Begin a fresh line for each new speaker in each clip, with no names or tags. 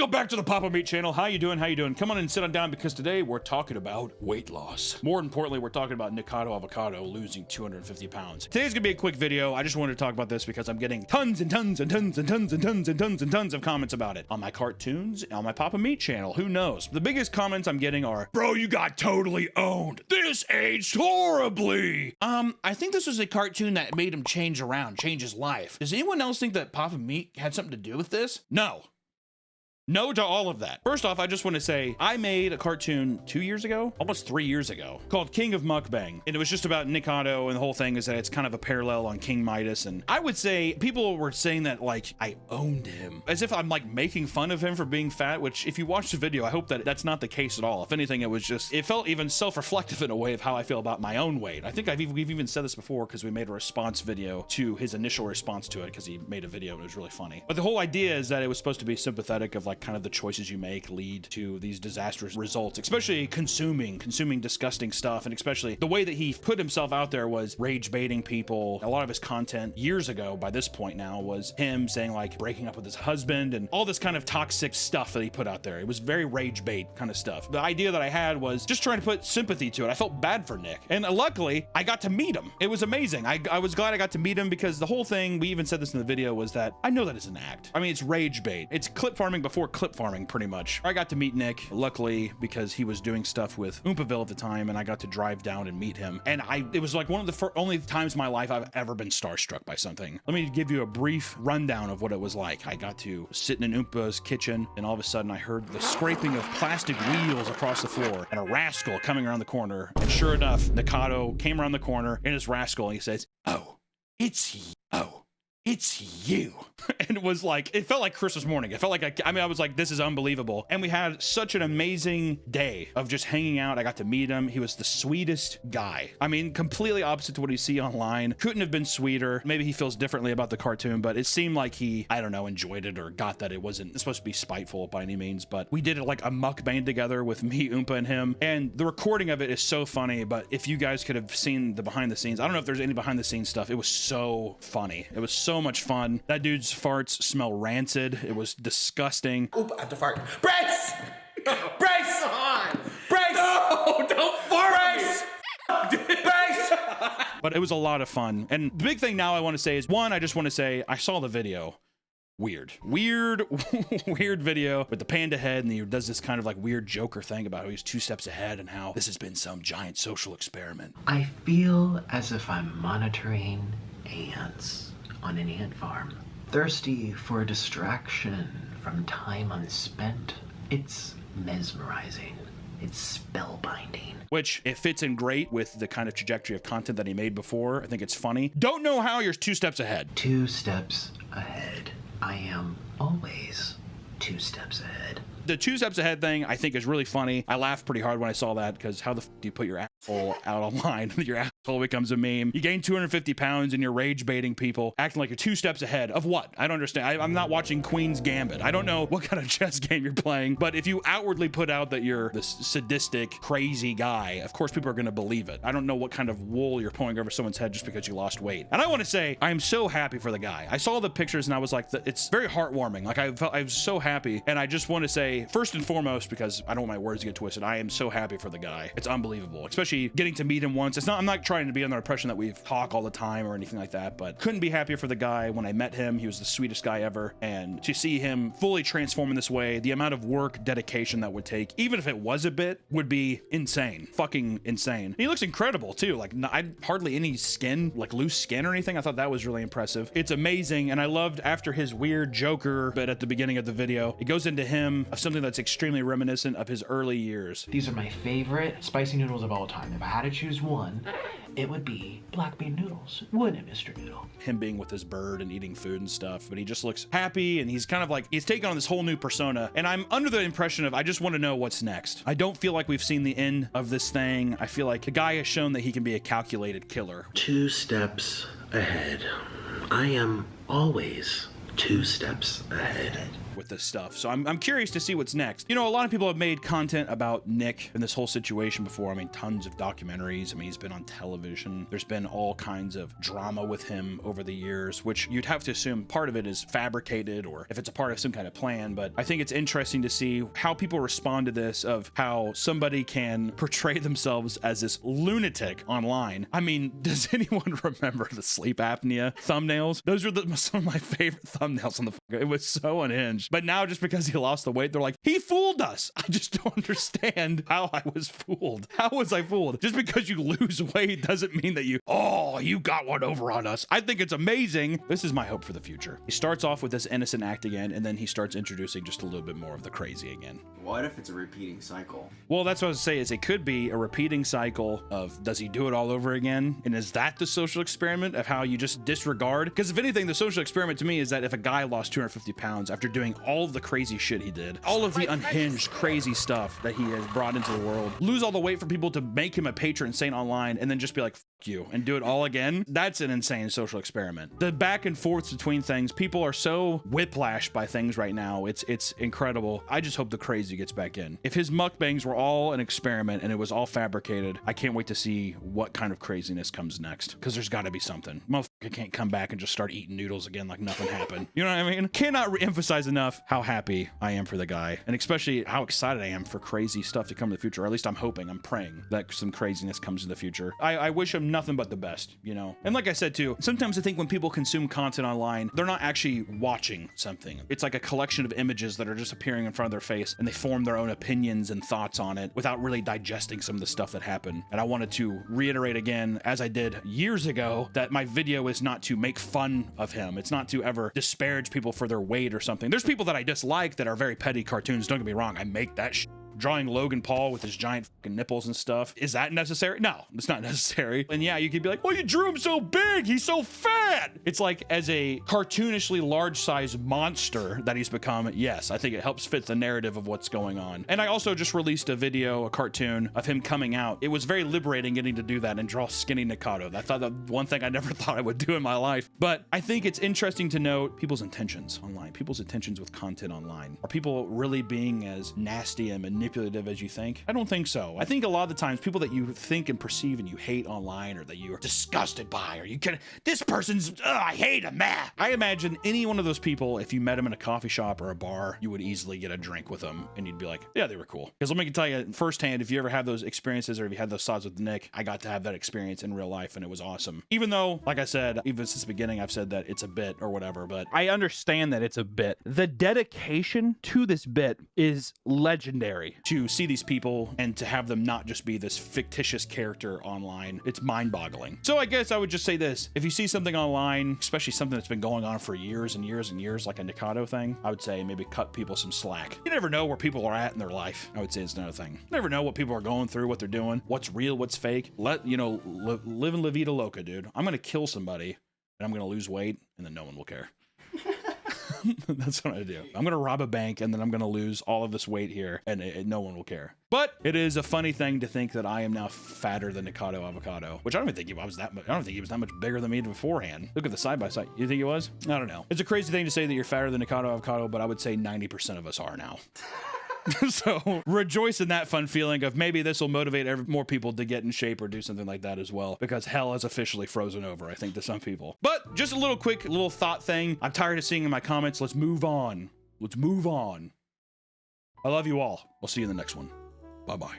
Welcome back to the Papa Meat channel. How you doing? How you doing? Come on and sit on down because today we're talking about weight loss. More importantly, we're talking about Nikocado avocado losing 250 pounds. Today's gonna be a quick video. I just wanted to talk about this because I'm getting tons and tons and tons and tons and tons and tons and tons of comments about it on my cartoons, on my Papa Meat channel. Who knows? The biggest comments I'm getting are, bro, you got totally owned. This aged horribly. I think this was a cartoon that made him change his life. Does anyone else think that Papa Meat had something to do with this? No. No to all of that. First off, I just want to say I made a cartoon 2 years ago, almost 3 years ago, called King of Mukbang. And it was just about Nikocado, and the whole thing is that it's kind of a parallel on King Midas. And I would say people were saying that like I owned him, as if I'm like making fun of him for being fat, which if you watch the video, I hope that that's not the case at all. If anything, it was just, it felt even self-reflective in a way of how I feel about my own weight. I think we've even said this before because we made a response video to his initial response to it because he made a video and it was really funny. But the whole idea is that it was supposed to be sympathetic of like kind of the choices you make lead to these disastrous results, especially consuming disgusting stuff. And especially the way that he put himself out there was rage baiting people. A lot of his content years ago, by this point now, was him saying like breaking up with his husband and all this kind of toxic stuff that he put out there. It was very rage bait kind of stuff. The idea that I had was just trying to put sympathy to it. I felt bad for Nick, and luckily I got to meet him. It was amazing. I was glad I got to meet him because the whole thing, we even said this in the video, was that I know that it's an act. I mean, it's rage bait. It's clip farming before clip farming, pretty much. I got to meet Nick, luckily, because he was doing stuff with Oompaville at the time, and I got to drive down and meet him. And it was like one of the only times in my life I've ever been starstruck by something. Let me give you a brief rundown of what it was like. I got to sit in an Oompa's kitchen, and all of a sudden I heard the scraping of plastic wheels across the floor and a rascal coming around the corner. And sure enough, Nikocado came around the corner in his rascal, and he says, "Oh, it's you." And it was like, it felt like Christmas morning. It felt like, I was like, this is unbelievable. And we had such an amazing day of just hanging out. I got to meet him. He was the sweetest guy. I mean, completely opposite to what you see online. Couldn't have been sweeter. Maybe he feels differently about the cartoon, but it seemed like he, I don't know, enjoyed it or got that it wasn't supposed to be spiteful by any means. But we did it like a mukbang together with me, Oompa, and him. And the recording of it is so funny. But if you guys could have seen the behind the scenes, I don't know if there's any behind the scenes stuff. It was so funny. It was so much fun. That dude's farts smell rancid. It was disgusting.
Oop, I have to fart. Brace! Brace!
On.
Brace!
No, don't fart!
Brace! Brace!
But it was a lot of fun. And the big thing now I want to say is, one, I just want to say I saw the video. Weird video with the panda head, and he does this kind of like weird Joker thing about how he's 2 steps ahead and how this has been some giant social experiment.
I feel as if I'm monitoring ants on an ant farm, thirsty for a distraction from time unspent. It's mesmerizing. It's spellbinding.
Which, it fits in great with the kind of trajectory of content that he made before. I think it's funny. Don't know how you're 2 steps ahead.
2 steps ahead. I am always 2 steps ahead.
The 2 steps ahead thing I think is really funny. I laughed pretty hard when I saw that because how the f do you put your asshole out online? Your asshole becomes a meme. You gain 250 pounds and you're rage baiting people, acting like you're 2 steps ahead of what? I don't understand. I'm not watching Queen's Gambit. I don't know what kind of chess game you're playing, but if you outwardly put out that you're this sadistic, crazy guy, of course people are going to believe it. I don't know what kind of wool you're pulling over someone's head just because you lost weight. And I want to say, I am so happy for the guy. I saw the pictures and I was like, it's very heartwarming. Like I was so happy. And I just want to say, first and foremost, because I don't want my words to get twisted, I am so happy for the guy. It's unbelievable, especially getting to meet him once. I'm not trying to be under the impression that we talk all the time or anything like that, but couldn't be happier for the guy. When I met him, he was the sweetest guy ever. And to see him fully transform in this way, the amount of work, dedication that would take, even if it was a bit, would be insane. Fucking insane. He looks incredible too. Like hardly any skin, like loose skin or anything. I thought that was really impressive. It's amazing. And I loved after his weird Joker bit at the beginning of the video, it goes into him of something that's extremely reminiscent of his early years.
These are my favorite spicy noodles of all time. If I had to choose one, it would be black bean noodles, wouldn't it, Mr. Noodle?
Him being with his bird and eating food and stuff, but he just looks happy, and he's kind of like, he's taken on this whole new persona, and I'm under the impression of, I just want to know what's next. I don't feel like we've seen the end of this thing. I feel like the guy has shown that he can be a calculated killer.
2 steps ahead. I am always 2 steps ahead.
With this stuff. So I'm curious to see what's next. You know, a lot of people have made content about Nick and this whole situation before. I mean, tons of documentaries. I mean, he's been on television. There's been all kinds of drama with him over the years, which you'd have to assume part of it is fabricated or if it's a part of some kind of plan. But I think it's interesting to see how people respond to this, of how somebody can portray themselves as this lunatic online. I mean, does anyone remember the sleep apnea thumbnails? Those were some of my favorite thumbnails on the it was so unhinged. But now just because he lost the weight, they're like, he fooled us. I just don't understand how I was fooled. How was I fooled? Just because you lose weight doesn't mean that you got one over on us. I think it's amazing. This is my hope for the future. He starts off with this innocent act again, and then he starts introducing just a little bit more of the crazy again.
What if it's a repeating cycle?
Well, that's what I was saying, is it could be a repeating cycle of, does he do it all over again? And is that the social experiment of how you just disregard? Because if anything, the social experiment to me is that if a guy lost 250 pounds after doing all of the crazy shit he did, all of the unhinged crazy stuff that he has brought into the world, lose all the weight for people to make him a patron saint online, and then just be like, fuck you, and do it all again, that's an insane social experiment. The back and forths between things, people are so whiplashed by things right now, it's incredible. I just hope the crazy gets back in. If his mukbangs were all an experiment and it was all fabricated, I can't wait to see what kind of craziness comes next, because there's got to be something. Motherfucker can't come back and just start eating noodles again like nothing happened. You know what I mean? Cannot re-emphasize enough how happy I am for the guy, and especially how excited I am for crazy stuff to come in the future. Or at least I'm hoping, I'm praying that some craziness comes in the future. I wish him nothing but the best, you know? And like I said too, sometimes I think when people consume content online, they're not actually watching something. It's like a collection of images that are just appearing in front of their face, and they form their own opinions and thoughts on it without really digesting some of the stuff that happened. And I wanted to reiterate again, as I did years ago, that my video is not to make fun of him. It's not to ever disparage people for their weight or something. There's people that I dislike that are very petty cartoons. Don't get me wrong. I make that shit. Drawing Logan Paul with his giant fucking nipples and stuff. Is that necessary? No, it's not necessary. And yeah, you could be like, oh, you drew him so big, he's so fat. It's like, as a cartoonishly large-sized monster that he's become, yes, I think it helps fit the narrative of what's going on. And I also just released a video, a cartoon of him coming out. It was very liberating getting to do that and draw skinny Nikocado. I thought that one thing I never thought I would do in my life. But I think it's interesting to note people's intentions online, people's intentions with content online. Are people really being as nasty and manipulative as you think? I don't think so. I think a lot of the times people that you think and perceive and you hate online, or that you're disgusted by, or you can, this person's, I hate him, man. I imagine any one of those people, if you met him in a coffee shop or a bar, you would easily get a drink with them and you'd be like, yeah, they were cool. Because let me tell you firsthand, if you ever have those experiences, or if you had those thoughts with Nick, I got to have that experience in real life and it was awesome. Even though, like I said, even since the beginning, I've said that it's a bit or whatever, but I understand that it's a bit. The dedication to this bit is legendary. To see these people and to have them not just be this fictitious character online, it's mind-boggling. So I guess I would just say this: if you see something online, especially something that's been going on for years and years and years, like a Nikocado thing, I would say maybe cut people some slack. You never know where people are at in their life. I would say it's another thing. You never know what people are going through, what they're doing, what's real, what's fake. Live in La Vida Loca, dude. I'm gonna kill somebody and I'm gonna lose weight, and then no one will care. That's what I do. I'm gonna rob a bank and then I'm gonna lose all of this weight here, and no one will care. But it is a funny thing to think that I am now fatter than Nikocado Avocado, which I don't even think he was that much. I don't think he was that much bigger than me beforehand. Look at the side by side. You think he was? I don't know. It's a crazy thing to say that you're fatter than Nikocado Avocado, but I would say 90% of us are now. So rejoice in that fun feeling of maybe this will motivate more people to get in shape or do something like that as well, because hell is officially frozen over, I think, to some people. But just a little quick little thought thing. I'm tired of seeing in my comments. Let's move on. Let's move on. I love you all. I'll see you in the next one. Bye-bye.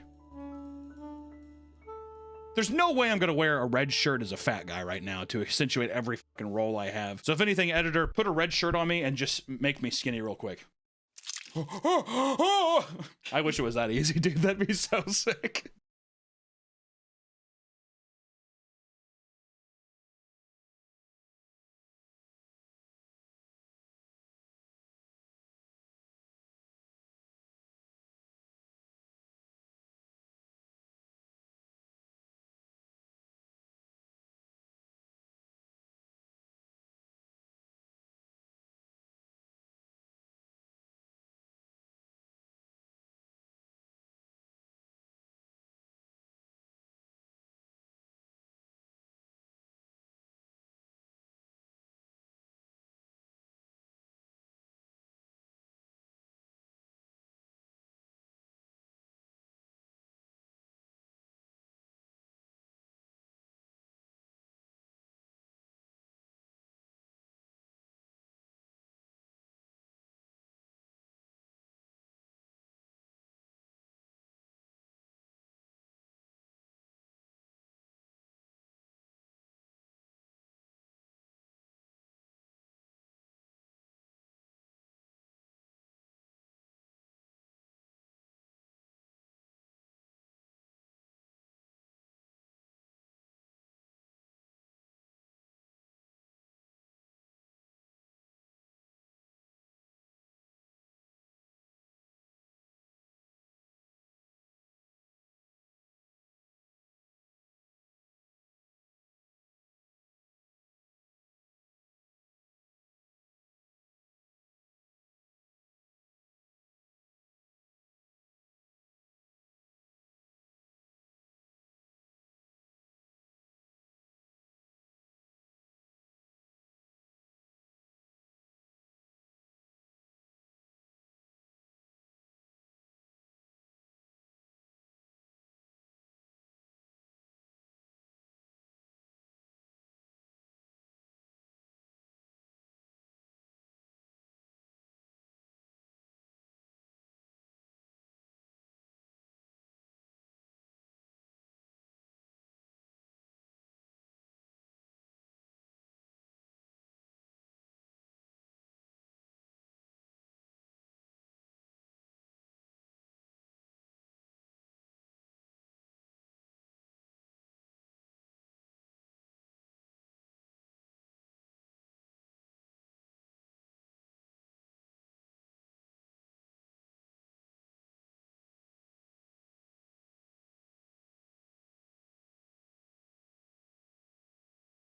There's no way I'm gonna wear a red shirt as a fat guy right now to accentuate every fucking role I have. So if anything, editor, put a red shirt on me and just make me skinny real quick. I wish it was that easy, dude. That'd be so sick.